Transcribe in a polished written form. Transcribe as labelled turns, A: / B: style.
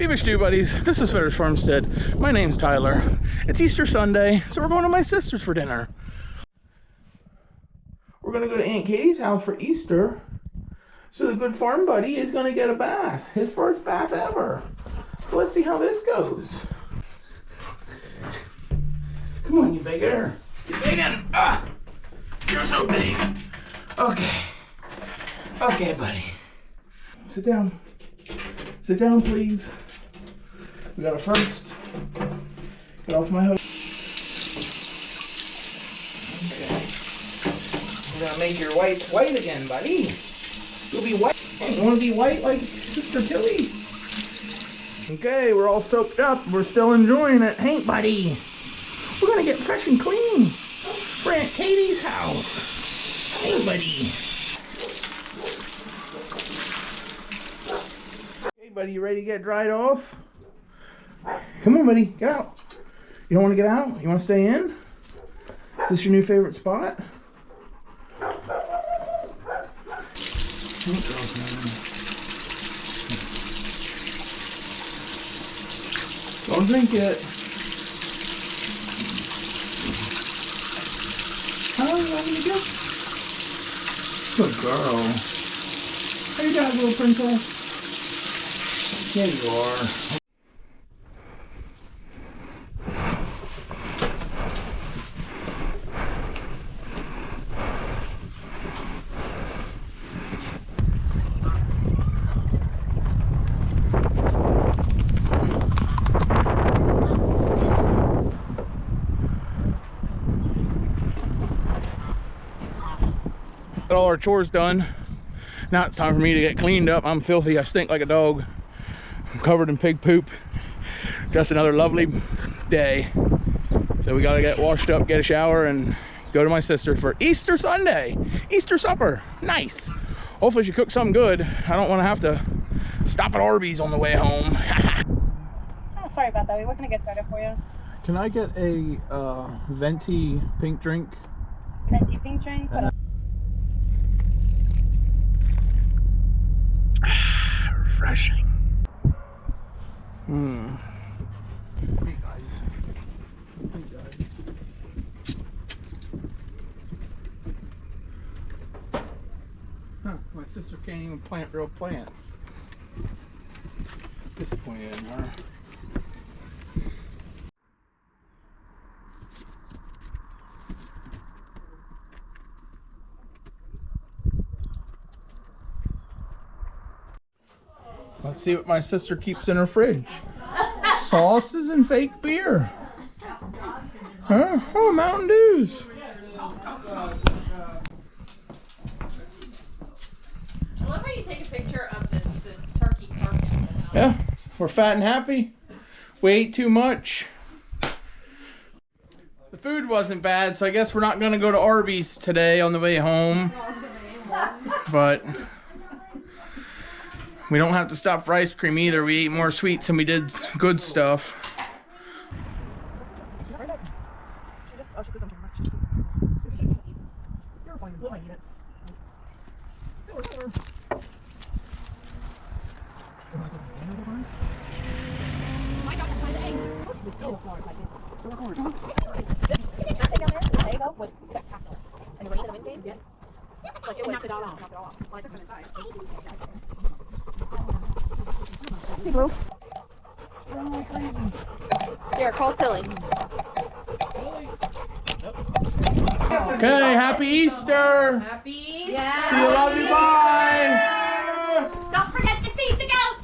A: Beavish Stew Buddies, this is Fetters Farmstead. My name's Tyler. It's Easter Sunday, so we're going to my sister's for dinner. We're going to go to Aunt Katie's house for Easter. So the good farm buddy is going to get a bath. His first bath ever. So let's see how this goes. Come on, you bigger. You big one. Ah, you're so big. Okay. Okay, buddy. Sit down. Sit down, please. We gotta first get off my hook. Okay. You gotta make your white white again, buddy. You'll be white. You wanna be white like Sister Tilly? Okay, we're all soaked up. We're still enjoying it. Hey, buddy. We're gonna get fresh and clean for Aunt Katie's house. Hey, buddy. Hey, buddy, you ready to get dried off? Come on, buddy, get out. You don't want to get out? You want to stay in? Is this your new favorite spot? Don't drink it. How you want me to go? Good girl. How you got, little princess? There you are. Got all our chores done. Now it's time for me to get cleaned up. I'm filthy. I stink like a dog. I'm covered in pig poop. Just another lovely day. So we gotta get washed up, get a shower, and go to my sister for Easter Sunday. Easter supper. Nice. Hopefully she cooks something good. I don't want to have to stop at Arby's on the way home.
B: Oh, sorry about that. What can I get started for you?
A: Can I get a venti pink drink?
B: Venti pink drink?
A: Refreshing. Hey guys. Hey guys. Huh, my sister can't even plant real plants. Disappointed in her. Let's see what my sister keeps in her fridge. Sauces and fake beer. Huh? Oh, Mountain Dews.
C: I love how you take a picture of the turkey carcass.
A: Yeah, we're fat and happy. We ate too much. The food wasn't bad, so I guess we're not going to go to Arby's today on the way home. But we don't have to stop for ice cream either. We ate more sweets than we did good stuff.
B: Hey, Blue.
C: Here, call Tilly.
A: Okay, happy Easter.
C: Happy.
A: See you, love you, bye.